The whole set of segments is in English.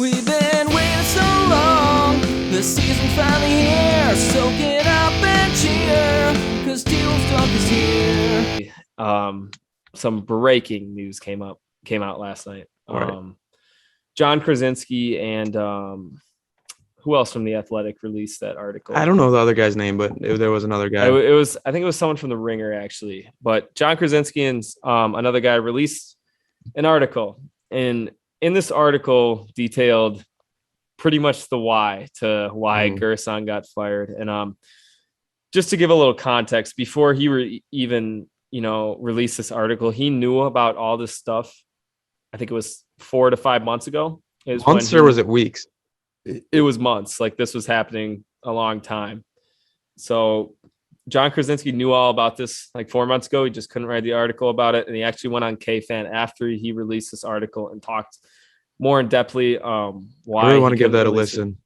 We've been waiting so long, the season's finally here. Soak it up and cheer, cause T-Wolves Drunk is here. Some breaking news came out last night. Right. John Krasinski and who else from The Athletic released that article? I don't know the other guy's name, but there was another guy. I think it was someone from The Ringer, actually. But John Krasinski and another guy released an article. And in this article detailed pretty much the why Gerson got fired. And just to give a little context, before he even released this article, he knew about all this stuff. I think it was 4 to 5 months ago. Months or was it weeks? It was months. Like, this was happening a long time. So John Krasinski knew all about this like 4 months ago. He just couldn't write the article about it. And he actually went on K-Fan after he released this article and talked more in depthly why. I really want to give that a listen.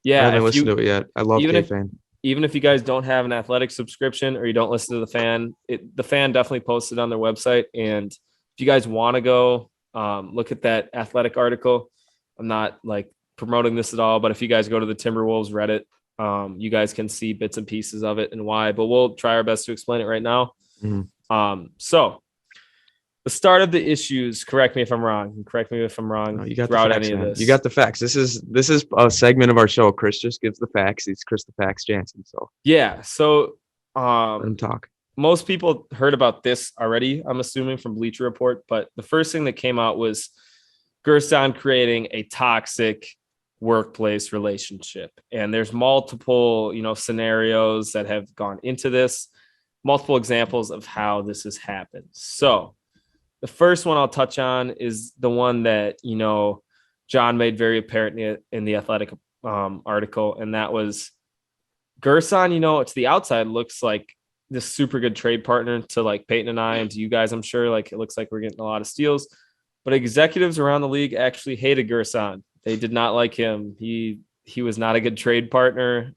Yeah. I haven't listened to it yet. I love K-Fan. Even if you guys don't have an Athletic subscription or you don't listen to the Fan, the Fan definitely posted on their website. And if you guys want to go look at that Athletic article, I'm not like promoting this at all, but if you guys go to the Timberwolves Reddit, you guys can see bits and pieces of it and why, but we'll try our best to explain it right now. So the start of the issues, correct me if I'm wrong. No, you got the facts, man. You got the facts. This is a segment of our show. Chris just gives the facts. He's Chris the Facts Jansen. So yeah. So let him talk. Most people heard about this already, I'm assuming, from Bleacher Report, but the first thing that came out was Gerson creating a toxic workplace relationship. And there's multiple, scenarios that have gone into this, multiple examples of how this has happened. So the first one I'll touch on is the one that, John made very apparent in the Athletic article. And that was Gerson, to the outside looks like this super good trade partner to like Peyton and I, and to you guys, I'm sure, like it looks like we're getting a lot of steals, but executives around the league actually hated Gerson. They did not like him. He was not a good trade partner.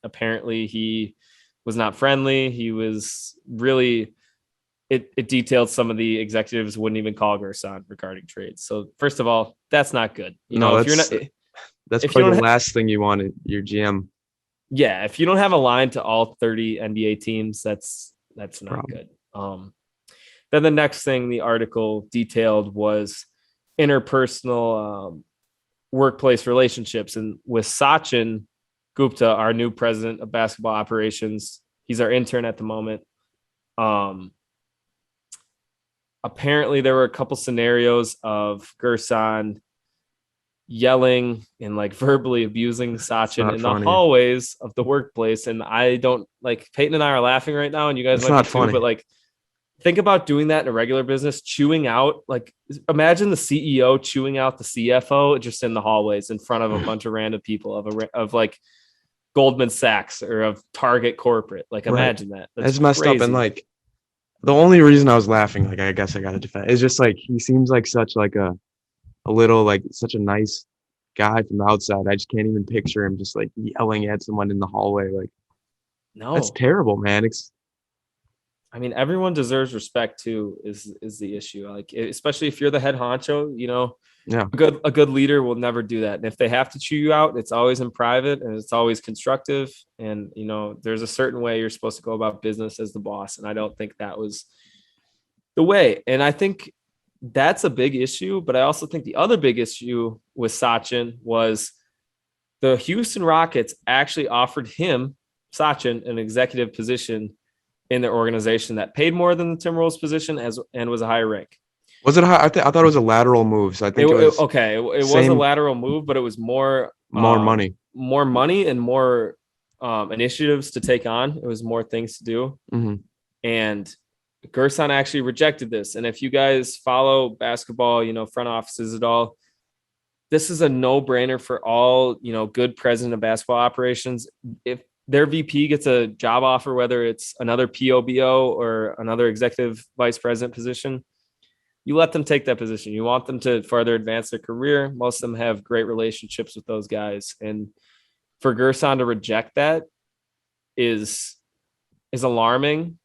Apparently he was not friendly. He was really, it detailed some of the executives wouldn't even call Gerson regarding trades. So first of all, that's not good. That's probably the last thing you want in your GM. Yeah. If you don't have a line to all 30 NBA teams, that's not good. Then the next thing the article detailed was interpersonal workplace relationships. And with Sachin Gupta, our new president of basketball operations, he's our intern at the moment. Apparently there were a couple scenarios of Gerson yelling and like verbally abusing Sachin in the hallways of the workplace. And I don't like, Peyton and I are laughing right now, and you guys might be too, but like, think about doing that in a regular business, chewing out, like imagine the CEO chewing out the CFO just in the hallways in front of a bunch of random people of like Goldman Sachs or of Target corporate. Like imagine that. That's messed up. And like, the only reason I was laughing, like, I guess I got to defend, is just like, he seems like such like a little, like such a nice guy from the outside. I just can't even picture him just like yelling at someone in the hallway. Like, no, that's terrible, man. Everyone deserves respect too, is the issue. Like, especially if you're the head honcho, a good leader will never do that. And if they have to chew you out, it's always in private and it's always constructive. And, there's a certain way you're supposed to go about business as the boss. And I don't think that was the way. And I think that's a big issue. But I also think the other big issue with Sachin was the Houston Rockets actually offered him, Sachin, an executive position in their organization that paid more than the Timberwolves position and was a higher rank. Was it high? I thought it was a lateral move. So I think it was okay. It was a lateral move, but it was more money and more initiatives to take on. It was more things to do. And Gerson actually rejected this. And if you guys follow basketball, front offices at all, this is a no-brainer for all, good president of basketball operations. If their VP gets a job offer, whether it's another POBO or another executive vice president position, you let them take that position. You want them to further advance their career. Most of them have great relationships with those guys. And for Gerson to reject that is alarming,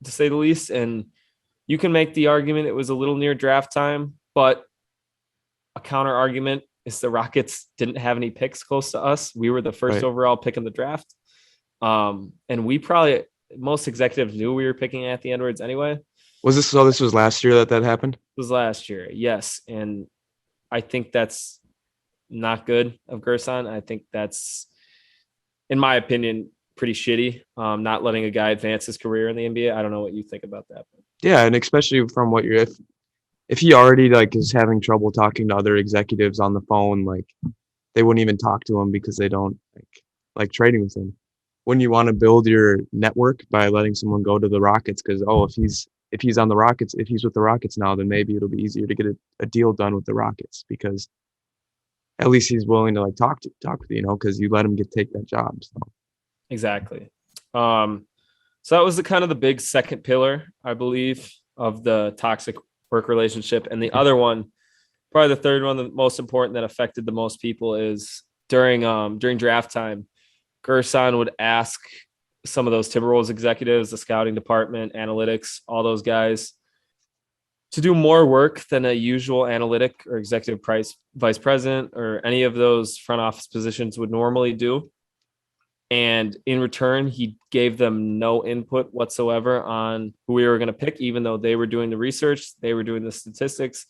to say the least. And you can make the argument it was a little near draft time, but a counter argument is the Rockets didn't have any picks close to us. We were the first Right. overall pick in the draft. And we probably, most executives knew we were picking Anthony Edwards anyway. This was last year that happened? It was last year. Yes. And I think that's not good of Gerson. I think that's, in my opinion, pretty shitty. Not letting a guy advance his career in the NBA. I don't know what you think about that. Yeah, and especially from what you're if he already like is having trouble talking to other executives on the phone, like they wouldn't even talk to him because they don't like trading with him. Wouldn't you want to build your network by letting someone go to the Rockets? Because if he's on the Rockets, if he's with the Rockets now, then maybe it'll be easier to get a deal done with the Rockets because at least he's willing to like talk with you, because you let him take that job. So. Exactly. So that was the kind of the big second pillar, I believe, of the toxic work relationship. And the other one, probably the third one, the most important that affected the most people, is during draft time, Gerson would ask some of those Timberwolves executives, the scouting department, analytics, all those guys, to do more work than a usual analytic or executive vice president or any of those front office positions would normally do. And in return, he gave them no input whatsoever on who we were going to pick, even though they were doing the research, they were doing the statistics.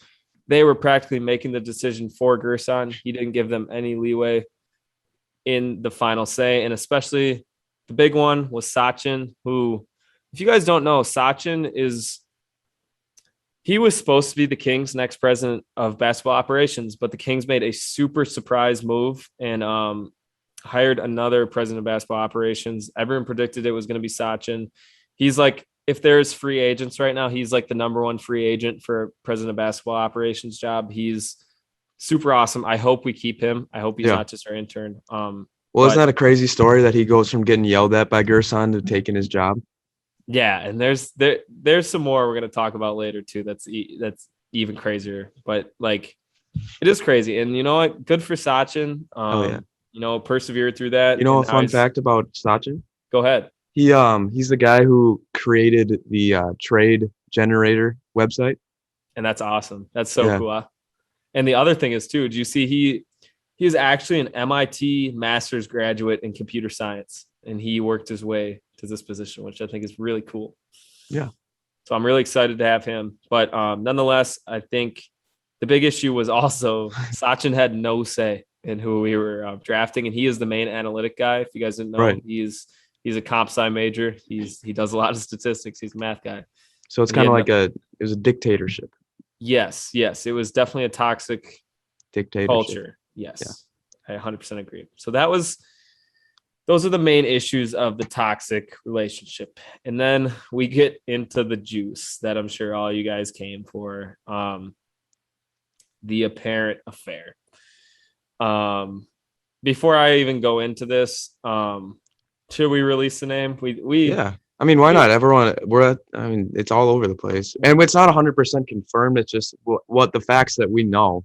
They were practically making the decision for Gerson. He didn't give them any leeway in the final say. And especially the big one was Sachin, who, if you guys don't know, Sachin he was supposed to be the Kings' next president of basketball operations, but the Kings made a super surprise move and hired another president of basketball operations. Everyone predicted it was going to be Sachin. He's like, if there's free agents right now, he's like the number one free agent for president of basketball operations job. He's super awesome. I hope we keep him. I hope he's not just our intern. Well, isn't that a crazy story that he goes from getting yelled at by Gerson to taking his job? Yeah, and there's some more we're going to talk about later too. That's even crazier. But like, it is crazy. And you know what? Good for Sachin. Persevered through that. You know a fun fact about Sachin? Go ahead. He's the guy who created the trade generator website. And that's awesome. That's so cool. And the other thing is too, did you see he is actually an MIT master's graduate in computer science, and he worked his way to this position, which I think is really cool. Yeah. So I'm really excited to have him. But nonetheless, I think the big issue was also Sachin had no say in who we were drafting, and he is the main analytic guy. If you guys didn't know, right. He's a comp sci major. He does a lot of statistics. He's a math guy. So it's kind of like it was a dictatorship. Yes. It was definitely a toxic dictatorship culture. Yes. Yeah. I 100% agree. So those are the main issues of the toxic relationship. And then we get into the juice that I'm sure all you guys came for. The apparent affair. Before I even go into this, should we release the name? Yeah. I mean, why not? Everyone, it's all over the place. And it's not 100% confirmed. It's just what the facts that we know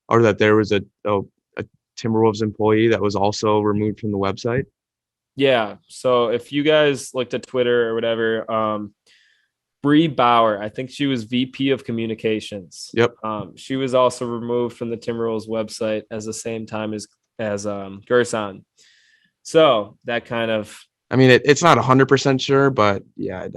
are that there was a Timberwolves employee that was also removed from the website. Yeah. So if you guys looked at Twitter or whatever, Bree Bauer, I think she was VP of Communications. Yep. She was also removed from the Timberwolves website at the same time as Gerson. So that kind of, I mean, it's not 100% sure, but yeah.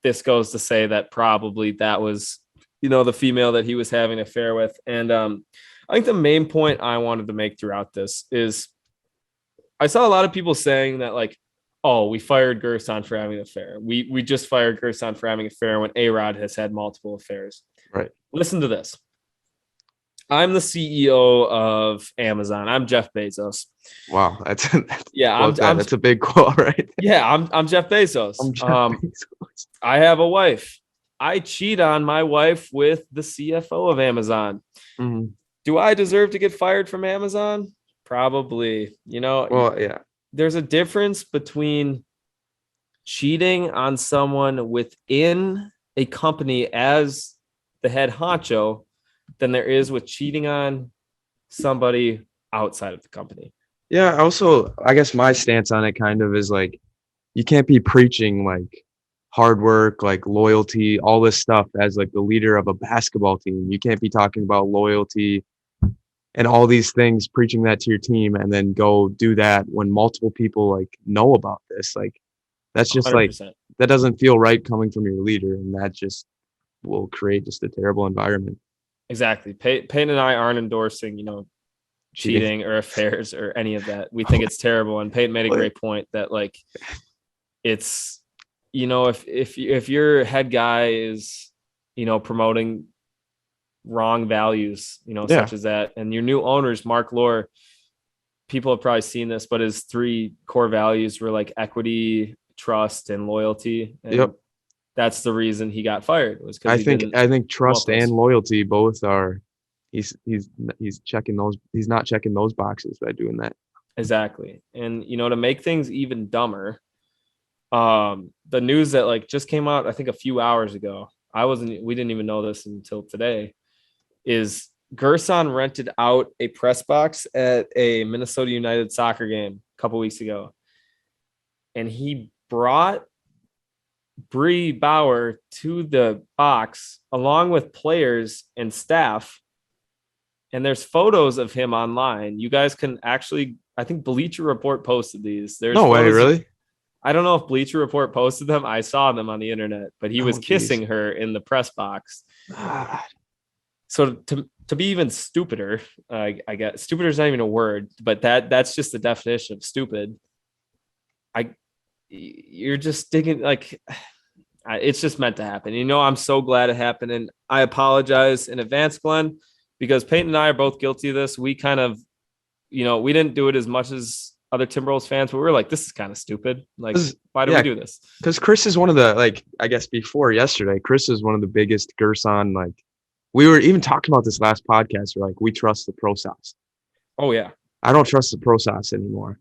This goes to say that probably that was, the female that he was having an affair with. And I think the main point I wanted to make throughout this is I saw a lot of people saying that like, oh, we fired Gerson for having an affair. We just fired Gerson for having an affair when A-Rod has had multiple affairs. Right. Listen to this. I'm the CEO of Amazon. I'm Jeff Bezos. Wow, that's that's a big quote, right? Yeah, I'm Jeff Bezos. Bezos. I have a wife. I cheat on my wife with the CFO of Amazon. Mm-hmm. Do I deserve to get fired from Amazon? Probably. Well, yeah. There's a difference between cheating on someone within a company as the head honcho than there is with cheating on somebody outside of the company. Yeah. Also, I guess my stance on it kind of is like, you can't be preaching like hard work, like loyalty, all this stuff as like the leader of a basketball team. You can't be talking about loyalty and all these things, preaching that to your team, and then go do that when multiple people like know about this. Like that's just like 100%. that doesn't feel right coming from your leader, and that just will create just a terrible environment. Exactly. Peyton and I aren't endorsing, cheating or affairs or any of that. We think it's terrible. And Peyton made a great point that like it's, if your head guy is, promoting wrong values, such as that, and your new owners, Mark Lohr, people have probably seen this, but his 3 core values were like equity, trust, and loyalty. And Yep. that's the reason he got fired, was because I think trust and loyalty both are. He's checking those. He's not checking those boxes by doing that. Exactly. And to make things even dumber, the news that like just came out, I think a few hours ago, we didn't even know this until today, is Gerson rented out a press box at a Minnesota United soccer game a couple weeks ago. And he brought Bree Bauer to the box along with players and staff. And there's photos of him online. You guys can actually, I think Bleacher Report posted these. There's no way, really? I don't know if Bleacher Report posted them. I saw them on the internet, but he was kissing her in the press box. God. So to be even stupider, I guess stupider is not even a word, but that's just the definition of stupid. You're just digging, like, it's just meant to happen. I'm so glad it happened, and I apologize in advance, Glenn, because Peyton and I are both guilty of this. We kind of, we didn't do it as much as other Timberwolves fans, but we were like, this is kind of stupid. Like, why do we do this? Because Chris is one of the, like, I guess before yesterday, Chris is one of the biggest Gerson, like, we were even talking about this last podcast. We're like, we trust the process. Oh, yeah. I don't trust the process anymore.